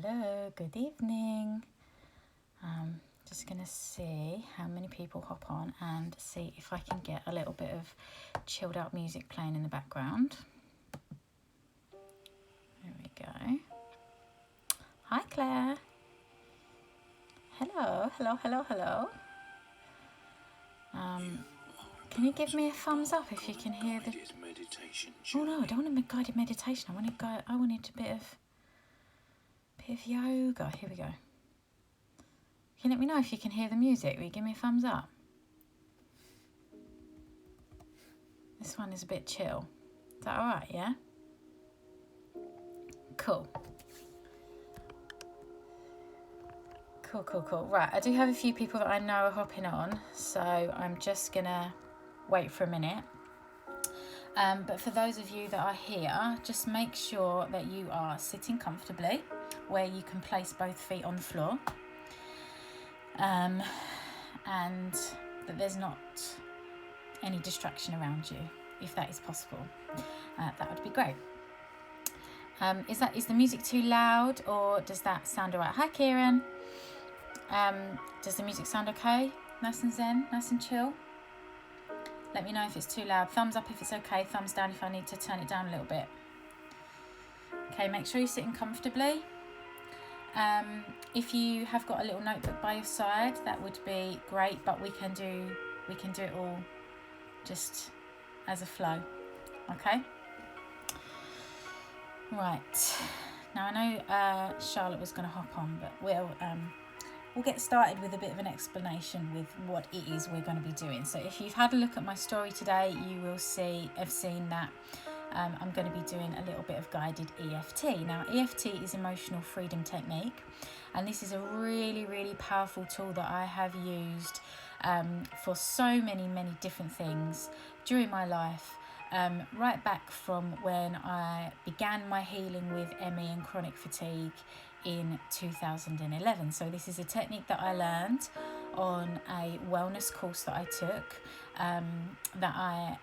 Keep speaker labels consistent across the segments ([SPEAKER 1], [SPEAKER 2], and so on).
[SPEAKER 1] Hello, good evening. Just going to see how many people hop on and see if I can get a little bit of chilled out music playing in the background. There we go. Hi, Claire. Hello. Can you give me a thumbs up if you can hear the... Oh no, I don't want a guided meditation. I wanted a bit of yoga. Here we go. Can you let me know if you can hear the music? Will you give me a thumbs up? This one is a bit chill. Is that alright, yeah? Cool. Right, I do have a few people that I know are hopping on, so I'm just gonna wait for a minute. But for those of you that are here, just make sure that you are sitting comfortably, where you can place both feet on the floor. And that there's not any distraction around you, if that is possible. That would be great. Is the music too loud, or does that sound alright? Hi, Kieran. Does the music sound okay? Nice and zen, nice and chill? Let me know if it's too loud. Thumbs up if it's okay, thumbs down if I need to turn it down a little bit. Okay, make sure you're sitting comfortably. If you have got a little notebook by your side, that would be great, but we can do it all just as a flow. Okay? Right. Now I know Charlotte was going to hop on, but we'll get started with a bit of an explanation with what it is we're going to be doing. So if you've had a look at my story today, you will have seen that I'm going to be doing a little bit of guided EFT. Now, EFT is emotional freedom technique, and this is a really, really powerful tool that I have used for so many different things during my life, right back from when I began my healing with ME and chronic fatigue in 2011. So this is a technique that I learned on a wellness course that I took, that I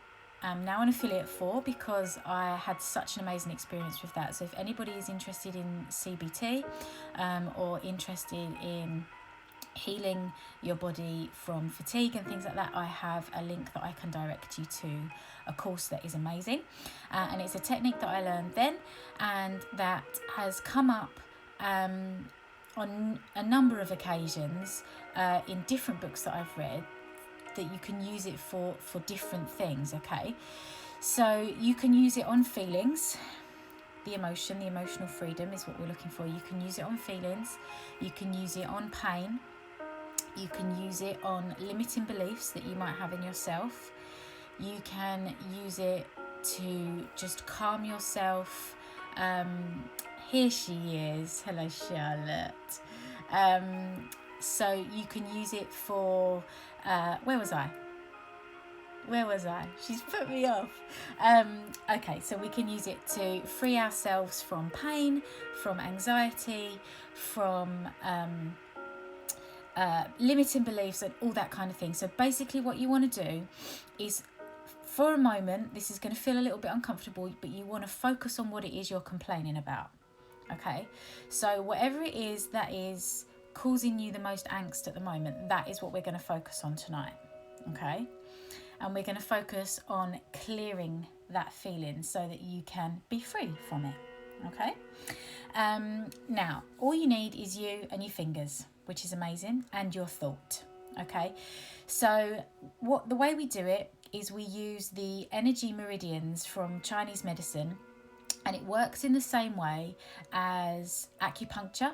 [SPEAKER 1] am now an affiliate for, because I had such an amazing experience with that. So if anybody is interested in CBT, or interested in healing your body from fatigue and things like that, I have a link that I can direct you to a course that is amazing, and it's a technique that I learned then, and that has come up on a number of occasions in different books that I've read, that you can use it for different things. Okay, so you can use it on feelings. The emotional freedom is what we're looking for. You can use it on feelings, you can use it on pain, you can use it on limiting beliefs that you might have in yourself, you can use it to just calm yourself. Here she is. Hello, Charlotte. So you can use it for where was I? She's put me off. Okay, so we can use it to free ourselves from pain, from anxiety, from limiting beliefs, and all that kind of thing. So basically what you want to do is, for a moment, this is going to feel a little bit uncomfortable, but you want to focus on what it is you're complaining about. Okay, so whatever it is that is causing you the most angst at the moment, that is what we're going to focus on tonight. Okay, and we're going to focus on clearing that feeling so that you can be free from it. Okay, now all you need is you and your fingers, which is amazing, and your thought. Okay, so the way we do it is we use the energy meridians from Chinese medicine, and it works in the same way as acupuncture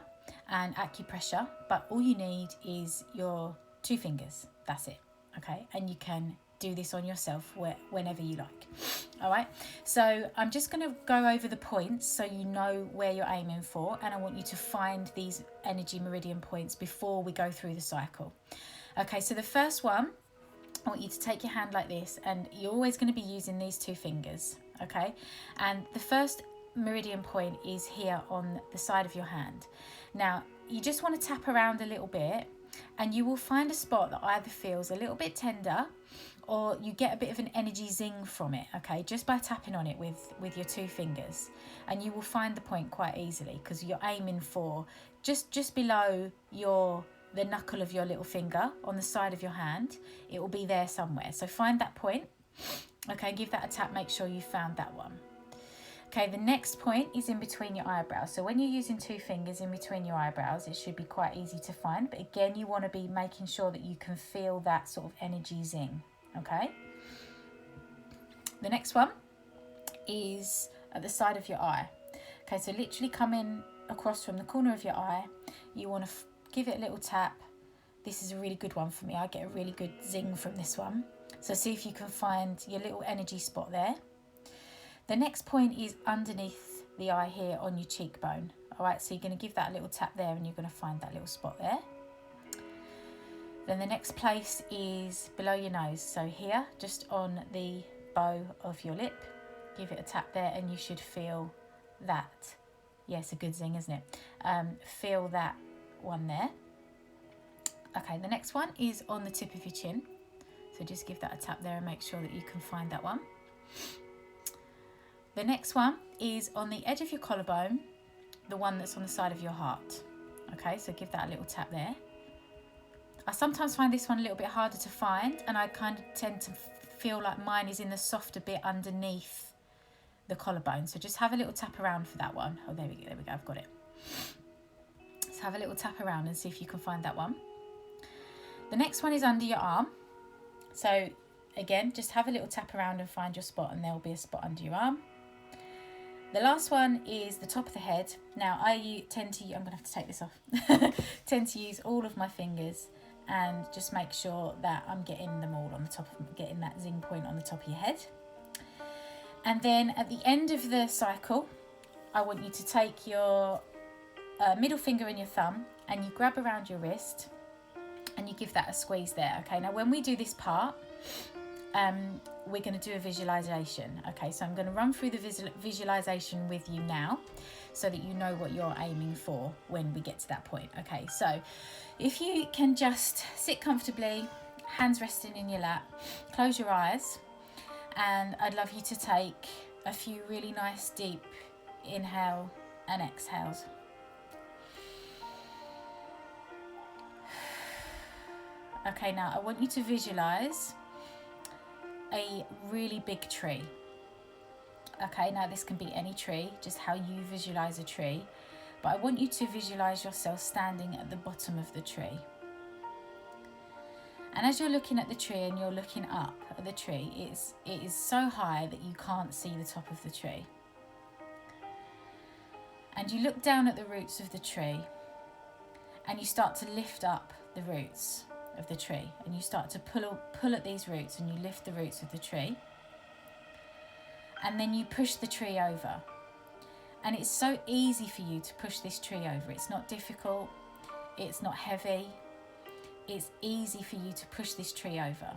[SPEAKER 1] and acupressure, but all you need is your two fingers. That's it. Okay, and you can do this on yourself whenever you like. All right, so I'm just going to go over the points so you know where you're aiming for, and I want you to find these energy meridian points before we go through the cycle. Okay, so the first one, I want you to take your hand like this, and you're always going to be using these two fingers. Okay, and the first meridian point is here on the side of your hand. Now you just want to tap around a little bit, and you will find a spot that either feels a little bit tender or you get a bit of an energy zing from it, okay, just by tapping on it with your 2 fingers. And you will find the point quite easily, because you're aiming for just below the knuckle of your little finger on the side of your hand. It will be there somewhere. So find that point, okay, give that a tap, make sure you found that one. Okay, the next point is in between your eyebrows. So when you're using 2 fingers in between your eyebrows, it should be quite easy to find. But again, you want to be making sure that you can feel that sort of energy zing, okay? The next one is at the side of your eye. Okay, so literally coming across from the corner of your eye, you want to give it a little tap. This is a really good one for me. I get a really good zing from this one. So see if you can find your little energy spot there. The next point is underneath the eye here on your cheekbone. All right, so you're going to give that a little tap there and you're going to find that little spot there. Then the next place is below your nose. So here, just on the bow of your lip, give it a tap there and you should feel that. Yes, a good zing, isn't it? Feel that one there. Okay, the next one is on the tip of your chin. So just give that a tap there and make sure that you can find that one. The next one is on the edge of your collarbone, the one that's on the side of your heart. Okay, so give that a little tap there. I sometimes find this one a little bit harder to find, and I kind of tend to feel like mine is in the softer bit underneath the collarbone. So just have a little tap around for that one. Oh, there we go, I've got it. So have a little tap around and see if you can find that one. The next one is under your arm. So again, just have a little tap around and find your spot, and there'll be a spot under your arm. The last one is the top of the head. Now I tend to, I'm gonna have to take this off, tend to use all of my fingers and just make sure that I'm getting them all on the top, getting that zing point on the top of your head. And then at the end of the cycle, I want you to take your middle finger and your thumb and you grab around your wrist and you give that a squeeze there. Okay, now when we do this part, we're going to do a visualization. Okay, so I'm going to run through the visualization with you now so that you know what you're aiming for when we get to that point. Okay, so if you can just sit comfortably, hands resting in your lap, close your eyes, and I'd love you to take a few really nice deep inhale and exhales. Okay, now I want you to visualize a really big tree. Okay, now this can be any tree, just how you visualize a tree, but I want you to visualize yourself standing at the bottom of the tree. And as you're looking at the tree and you're looking up at the tree, it is so high that you can't see the top of the tree. And you look down at the roots of the tree and you start to lift up the roots of the tree, and you start to pull at these roots and you lift the roots of the tree, and then you push the tree over. And it's so easy for you to push this tree over. It's not difficult, it's not heavy, it's easy for you to push this tree over.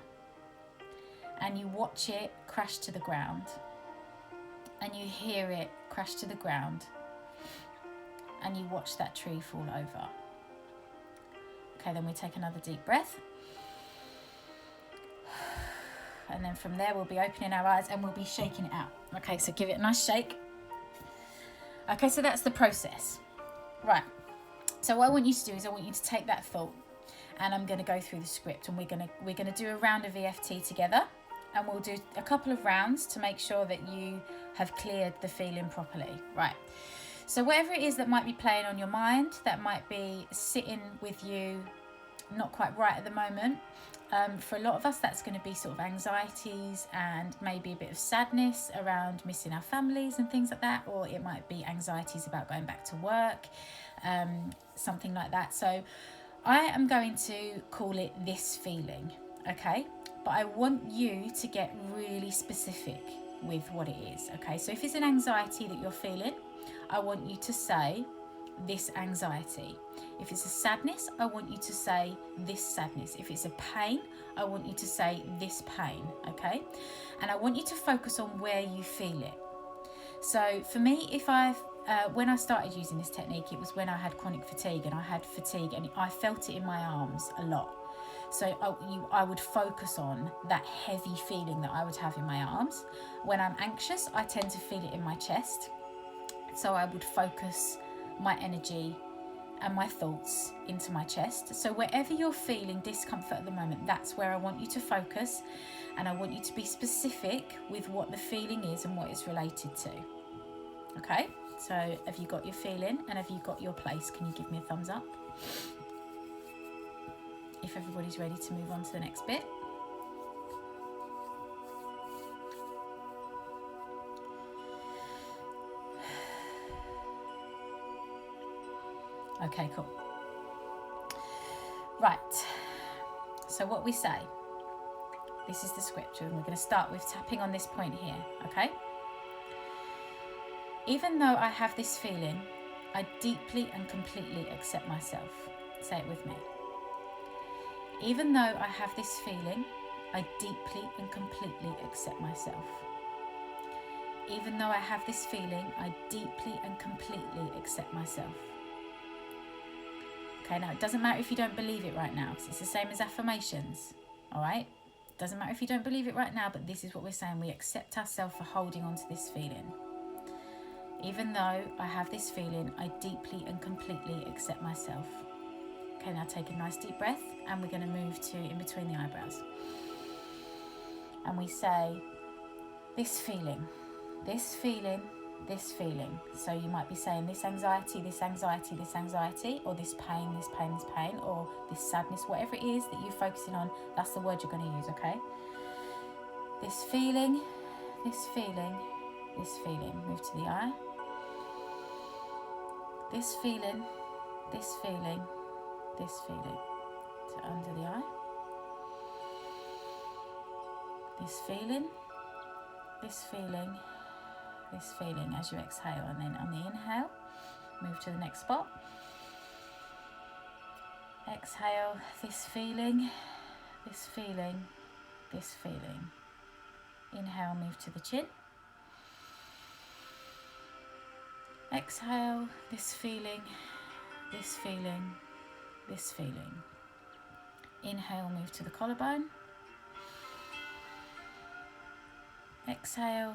[SPEAKER 1] And you watch it crash to the ground, and you hear it crash to the ground, and you watch that tree fall over. Okay, then we take another deep breath. And then from there, we'll be opening our eyes and we'll be shaking it out. Okay, so give it a nice shake. Okay, so that's the process. Right, so what I want you to do is I want you to take that thought, and I'm gonna go through the script, and we're gonna do a round of EFT together, and we'll do a couple of rounds to make sure that you have cleared the feeling properly. Right. So whatever it is that might be playing on your mind, that might be sitting with you not quite right at the moment, for a lot of us that's going to be sort of anxieties and maybe a bit of sadness around missing our families and things like that, or it might be anxieties about going back to work, something like that. So I am going to call it this feeling, okay? But I want you to get really specific with what it is, okay? So if it's an anxiety that you're feeling, I want you to say this anxiety. If it's a sadness, I want you to say this sadness. If it's a pain, I want you to say this pain, okay? And I want you to focus on where you feel it. So for me, when I started using this technique, it was when I had chronic fatigue, and I had fatigue and I felt it in my arms a lot. So I would focus on that heavy feeling that I would have in my arms. When I'm anxious, I tend to feel it in my chest. So I would focus my energy and my thoughts into my chest. So wherever you're feeling discomfort at the moment, that's where I want you to focus, and I want you to be specific with what the feeling is and what it's related to. Okay, so have you got your feeling and have you got your place? Can you give me a thumbs up if everybody's ready to move on to the next bit? Okay, cool. Right, so what we say, this is the scripture, and we're going to start with tapping on this point here, okay? Even though I have this feeling, I deeply and completely accept myself. Say it with me. Even though I have this feeling, I deeply and completely accept myself. Even though I have this feeling, I deeply and completely accept myself. Okay, now it doesn't matter if you don't believe it right now, because it's the same as affirmations, all right? It doesn't matter if you don't believe it right now, but this is what we're saying. We accept ourselves for holding on to this feeling. Even though I have this feeling, I deeply and completely accept myself. Okay, now take a nice deep breath, and we're going to move to in between the eyebrows. And we say, this feeling, this feeling, this feeling. So you might be saying this anxiety, this anxiety, this anxiety, or this pain, this pain, this pain, or this sadness, whatever it is that you're focusing on, that's the word you're going to use, okay? This feeling, this feeling, this feeling. Move to the eye. This feeling, this feeling, this feeling. To under the eye. This feeling, this feeling, this feeling as you exhale, and then on the inhale, move to the next spot. Exhale, this feeling, this feeling, this feeling. Inhale, move to the chin. Exhale, this feeling, this feeling, this feeling. Inhale, move to the collarbone. Exhale,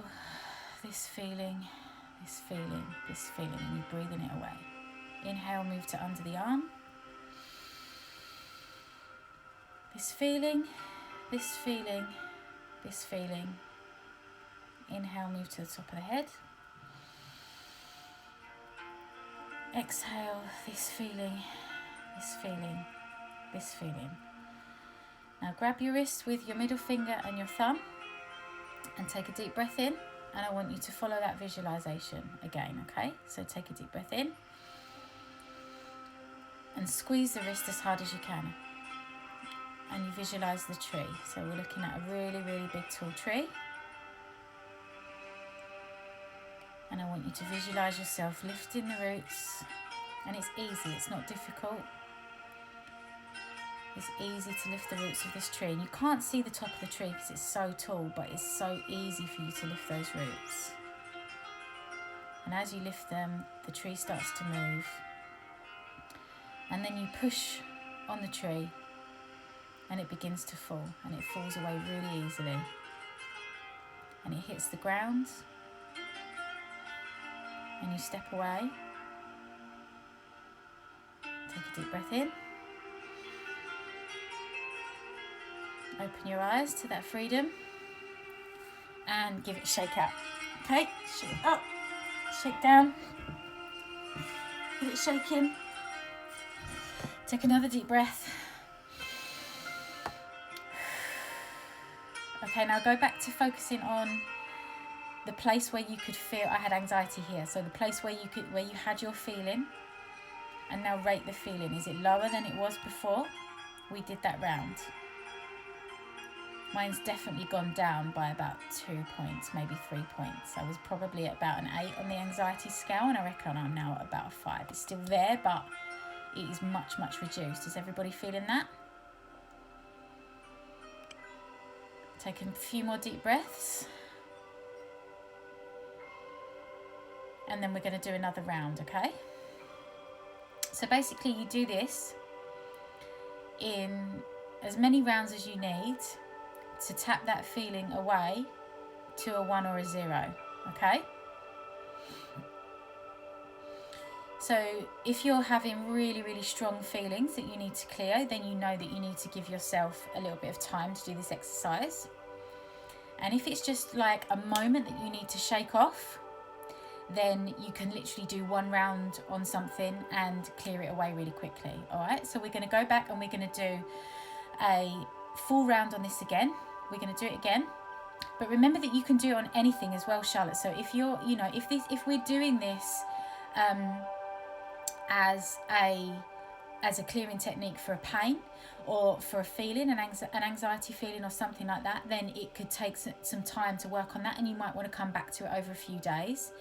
[SPEAKER 1] this feeling, this feeling, this feeling, and you're breathing it away. Inhale, move to under the arm. This feeling, this feeling, this feeling. Inhale, move to the top of the head. Exhale, this feeling, this feeling, this feeling. Now grab your wrist with your middle finger and your thumb and take a deep breath in, and I want you to follow that visualization again, okay? So take a deep breath in and squeeze the wrist as hard as you can. And you visualize the tree. So we're looking at a really, really big tall tree. And I want you to visualize yourself lifting the roots. And it's easy, it's not difficult. It's easy to lift the roots of this tree. And you can't see the top of the tree because it's so tall, but it's so easy for you to lift those roots. And as you lift them, the tree starts to move. And then you push on the tree and it begins to fall, and it falls away really easily. And it hits the ground. And you step away. Take a deep breath in. Open your eyes to that freedom and give it a shake out. Okay, shake up, shake down, get it shaking. Take another deep breath. Okay, now go back to focusing on the place where you could feel. I had anxiety here, so the place where you had your feeling, and now rate the feeling. Is it lower than it was before we did that round? Mine's definitely gone down by about 2 points, maybe 3 points. I was probably at about an 8 on the anxiety scale, and I reckon I'm now at about a 5. It's still there, but it is much, much reduced. Is everybody feeling that? Take a few more deep breaths. And then we're going to do another round, okay? So basically you do this in as many rounds as you need to tap that feeling away to a 1 or a 0, okay? So if you're having really, really strong feelings that you need to clear, then you know that you need to give yourself a little bit of time to do this exercise. And if it's just like a moment that you need to shake off, then you can literally do 1 round on something and clear it away really quickly. All right, so we're going to go back and we're going to do a full round on this again. We're going to do it again. But remember that you can do it on anything as well, Charlotte. So if you're, you know, if we're doing this as a clearing technique for a pain or for a feeling, an anxiety feeling or something like that, then it could take some time to work on that, and you might want to come back to it over a few days.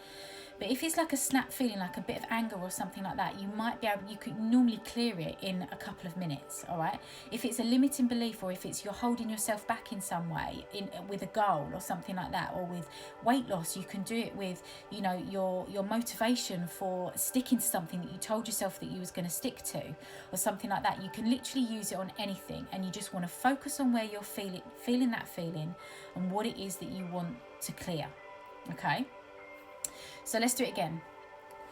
[SPEAKER 1] But if it's like a snap feeling, like a bit of anger or something like that, you might be able, you could normally clear it in a couple of minutes, all right? If it's a limiting belief, or if it's you're holding yourself back in some way, with a goal or something like that, or with weight loss, you can do it with, you know, your motivation for sticking to something that you told yourself that you was going to stick to, or something like that. You can literally use it on anything, and you just want to focus on where you're feeling that feeling and what it is that you want to clear, okay? So let's do it again,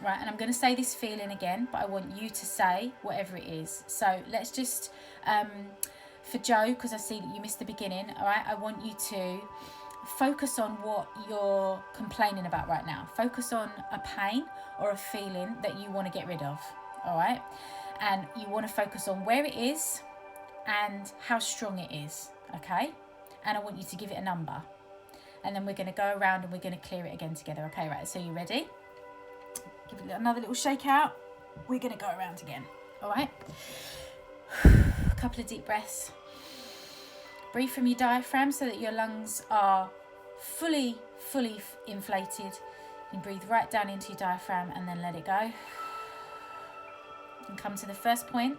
[SPEAKER 1] right? And I'm going to say this feeling again, but I want you to say whatever it is. So let's just, for Joe, because I see that you missed the beginning, all right? I want you to focus on what you're complaining about right now. Focus on a pain or a feeling that you want to get rid of, all right? And you want to focus on where it is and how strong it is, okay? And I want you to give it a number. And then we're going to go around and we're going to clear it again together. Okay, right, so you ready? Give it another little shake out. We're going to go around again. All right? A couple of deep breaths. Breathe from your diaphragm so that your lungs are fully inflated. You breathe right down into your diaphragm and then let it go. And come to the first point.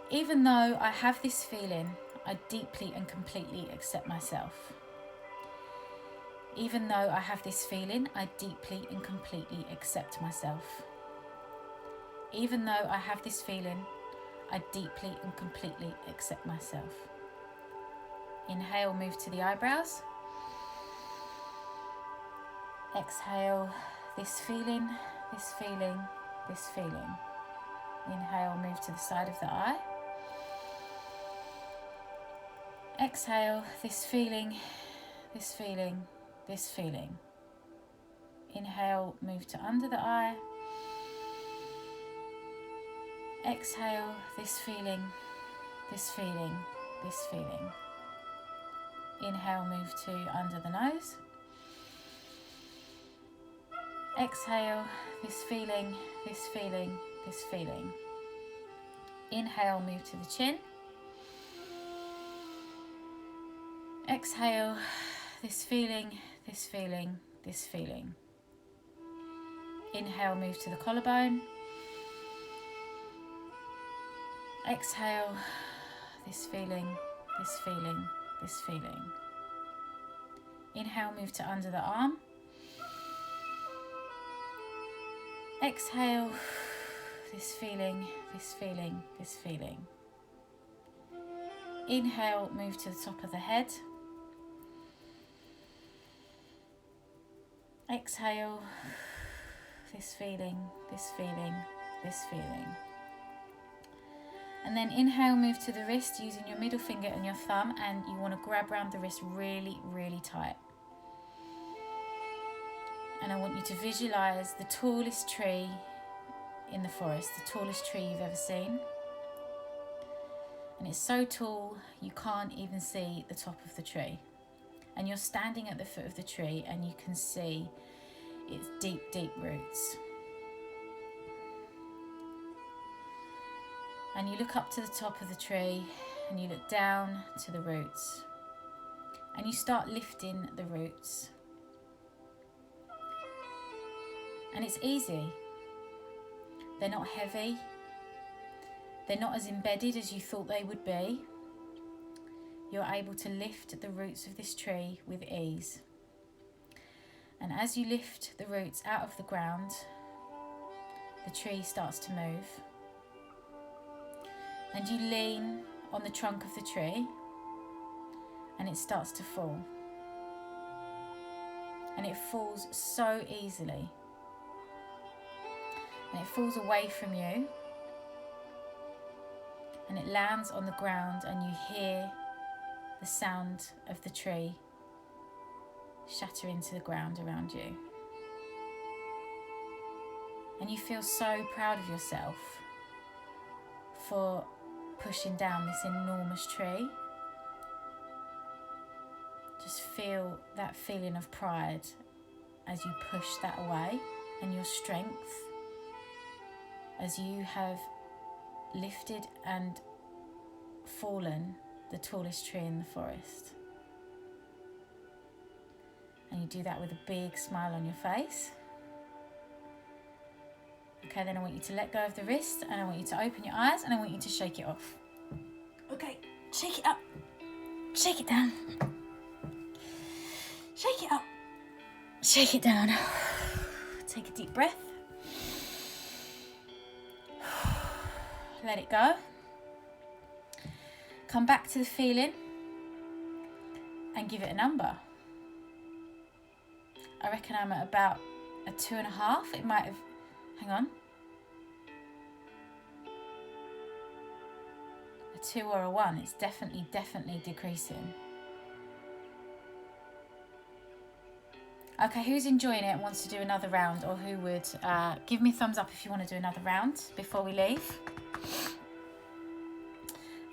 [SPEAKER 1] Even though I have this feeling, I deeply and completely accept myself. Even though I have this feeling, I deeply and completely accept myself. Even though I have this feeling, I deeply and completely accept myself. Inhale, move to the eyebrows. Exhale, this feeling, this feeling, this feeling. Inhale, move to the side of the eye. Exhale, this feeling, this feeling, this feeling. Inhale, move to under the eye. Exhale, this feeling, this feeling, this feeling. Inhale, move to under the nose. Exhale, this feeling, this feeling, this feeling. Inhale, move to the chin. Exhale, this feeling, this feeling, this feeling. Inhale, move to the collarbone. Exhale, this feeling, this feeling, this feeling. Inhale, move to under the arm. Exhale, this feeling, this feeling, this feeling. Inhale, move to the top of the head. Exhale, this feeling, this feeling, this feeling. And then inhale, move to the wrist using your middle finger and your thumb, and you want to grab around the wrist really, really tight. And I want you to visualize the tallest tree in the forest, the tallest tree you've ever seen. And it's so tall you can't even see the top of the tree. And you're standing at the foot of the tree and you can see its deep, deep roots. And you look up to the top of the tree and you look down to the roots. And you start lifting the roots. And it's easy. They're not heavy. They're not as embedded as you thought they would be. You're able to lift the roots of this tree with ease. And as you lift the roots out of the ground, the tree starts to move. And you lean on the trunk of the tree and it starts to fall. And it falls so easily. And it falls away from you. And it lands on the ground and you hear the sound of the tree shatter into the ground around you. And you feel so proud of yourself for pushing down this enormous tree. Just feel that feeling of pride as you push that away, and your strength as you have lifted and fallen the tallest tree in the forest. And you do that with a big smile on your face. Okay, then I want you to let go of the wrist and I want you to open your eyes and I want you to shake it off. Okay, shake it up. Shake it down. Shake it up. Shake it down. Take a deep breath. Let it go. Come back to the feeling and give it a number. I reckon I'm at about a 2.5. It might have, hang on. A 2 or a 1. It's definitely decreasing. Okay, who's enjoying it and wants to do another round, or who would give me a thumbs up if you want to do another round before we leave.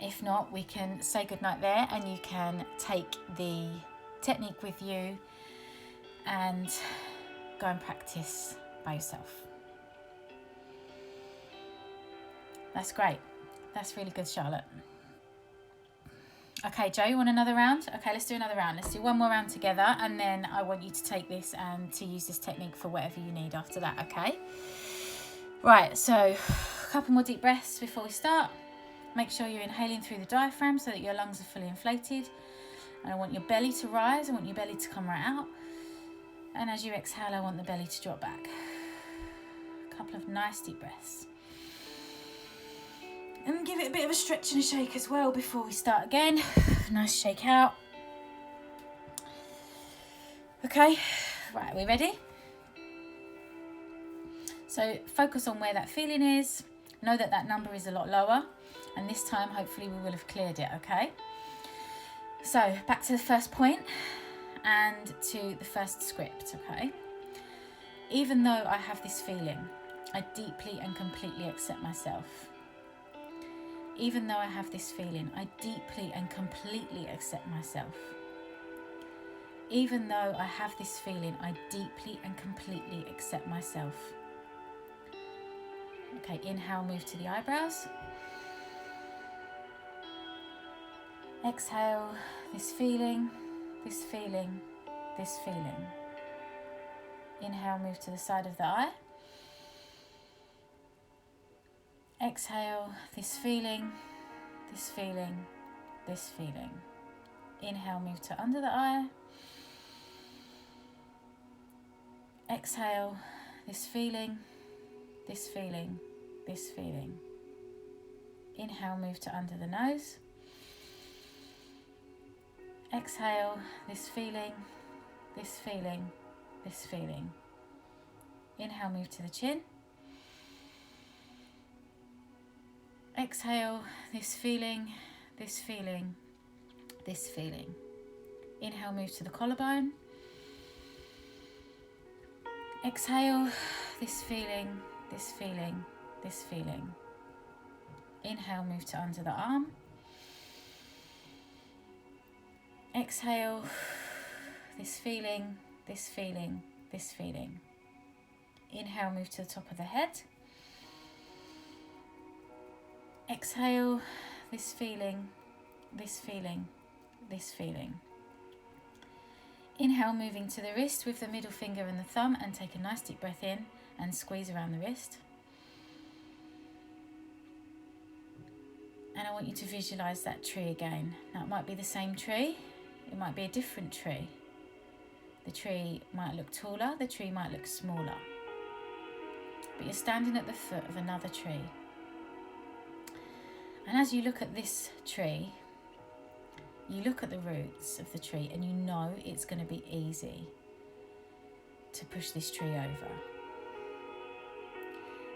[SPEAKER 1] If not, we can say goodnight there and you can take the technique with you and go and practice by yourself. That's great. That's really good, Charlotte. Okay, Joe, you want another round? Okay, let's do another round. Let's do one more round together and then I want you to take this and to use this technique for whatever you need after that, okay? Right, so a couple more deep breaths before we start. Make sure you're inhaling through the diaphragm so that your lungs are fully inflated. And I want your belly to rise. I want your belly to come right out. And as you exhale, I want the belly to drop back. A couple of nice deep breaths. And give it a bit of a stretch and a shake as well before we start again. Nice shake out. Okay, right, we ready? So focus on where that feeling is. Know that that number is a lot lower. And this time, hopefully, we will have cleared it, okay? So back to the first point and to the first script, okay? Even though I have this feeling, I deeply and completely accept myself. Even though I have this feeling, I deeply and completely accept myself. Even though I have this feeling, I deeply and completely accept myself. Okay, inhale, move to the eyebrows. Exhale, this feeling, this feeling, this feeling. Inhale, move to the side of the eye. Exhale, this feeling, this feeling, this feeling. Inhale, move to under the eye. Exhale, this feeling, this feeling, this feeling. Inhale, move to under the nose. Exhale, this feeling, this feeling, this feeling. Inhale, move to the chin. Exhale, this feeling, this feeling, this feeling. Inhale, move to the collarbone. Exhale, this feeling, this feeling, this feeling. Inhale, move to under the arm. Exhale, this feeling, this feeling, this feeling. Inhale, move to the top of the head. Exhale, this feeling, this feeling, this feeling. Inhale, moving to the wrist with the middle finger and the thumb, and take a nice deep breath in and squeeze around the wrist. And I want you to visualize that tree again. Now it might be the same tree, it might be a different tree. The tree might look taller, the tree might look smaller. But you're standing at the foot of another tree. And as you look at this tree, you look at the roots of the tree and you know it's going to be easy to push this tree over.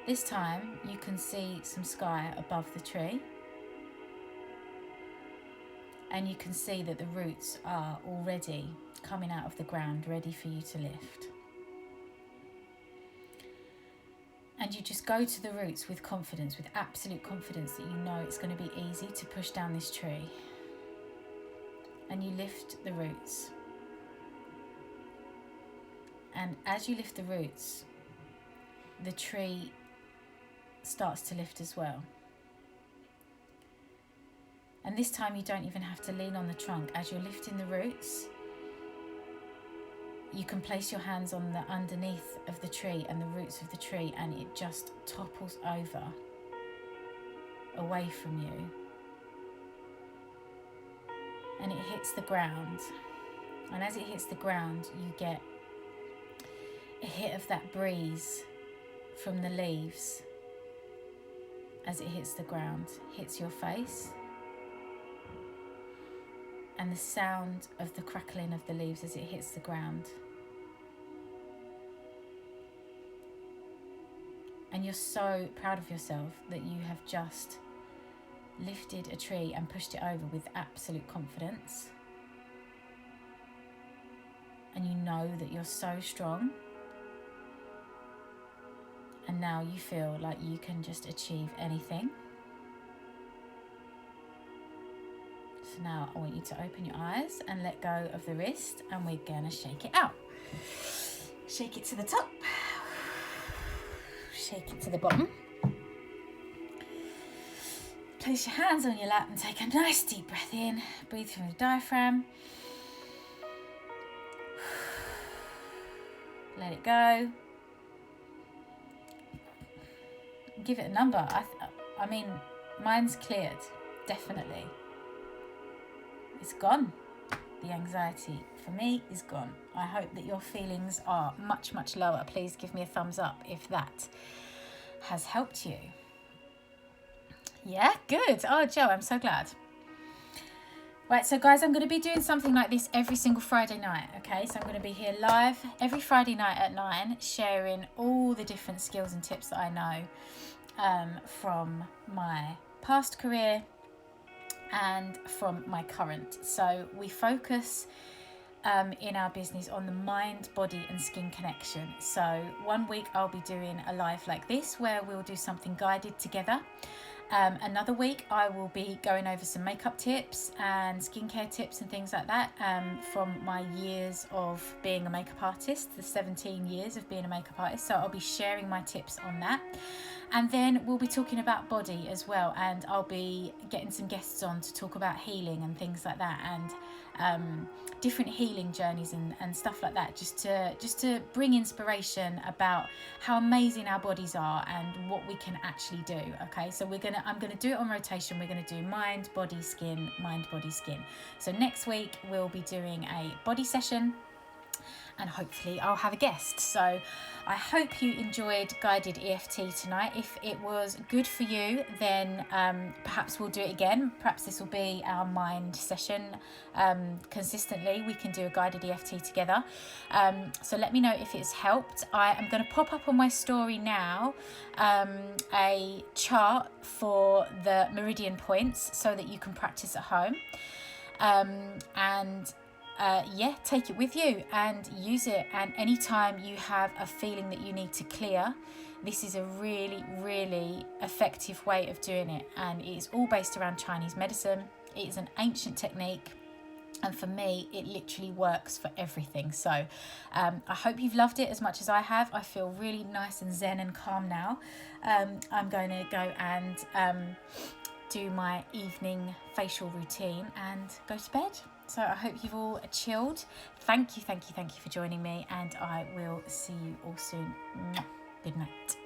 [SPEAKER 1] This time you can see some sky above the tree, and you can see that the roots are already coming out of the ground, ready for you to lift. And you just go to the roots with confidence, with absolute confidence that you know it's going to be easy to push down this tree. And you lift the roots. And as you lift the roots, the tree starts to lift as well. And this time you don't even have to lean on the trunk. As you're lifting the roots, you can place your hands on the underneath of the tree and the roots of the tree, and it just topples over away from you. And it hits the ground. And as it hits the ground, you get a hit of that breeze from the leaves as it hits the ground, hits your face. And the sound of the crackling of the leaves as it hits the ground. And you're so proud of yourself that you have just lifted a tree and pushed it over with absolute confidence. And you know that you're so strong. And now you feel like you can just achieve anything. So now I want you to open your eyes and let go of the wrist, and we're gonna shake it out. Shake it to the top. Shake it to the bottom. Place your hands on your lap and take a nice deep breath in. Breathe through the diaphragm. Let it go. Give it a number. I mean, mine's cleared, definitely. It's gone. The anxiety for me is gone. I hope that your feelings are much, much lower. Please give me a thumbs up if that has helped you. Yeah, good. Oh, Joe, I'm so glad. Right, so guys, I'm going to be doing something like this every single Friday night, okay? So I'm going to be here live every Friday night at 9, sharing all the different skills and tips that I know from my past career and from my current. So we focus in our business on the mind, body and skin connection. So one week I'll be doing a live like this where we'll do something guided together. Another week I will be going over some makeup tips and skincare tips and things like that from my years of being a makeup artist, the 17 years of being a makeup artist. So I'll be sharing my tips on that. And then we'll be talking about body as well, and I'll be getting some guests on to talk about healing and things like that, and different healing journeys and stuff like that, just to bring inspiration about how amazing our bodies are and what we can actually do. Okay, so I'm gonna do it on rotation. We're gonna do mind, body, skin, mind, body, skin. So next week we'll be doing a body session, and hopefully I'll have a guest. So I hope you enjoyed guided EFT tonight. If it was good for you, then perhaps we'll do it again. Perhaps this will be our mind session consistently. We can do a guided EFT together. So let me know if it's helped. I am going to pop up on my story now a chart for the meridian points so that you can practice at home. Yeah, take it with you and use it. And anytime you have a feeling that you need to clear, this is a really, really effective way of doing it. And it's all based around Chinese medicine. It is an ancient technique. And for me, it literally works for everything. So I hope you've loved it as much as I have. I feel really nice and zen and calm now. I'm going to go and do my evening facial routine and go to bed. So I hope you've all chilled. Thank you for joining me, and I will see you all soon. Good night.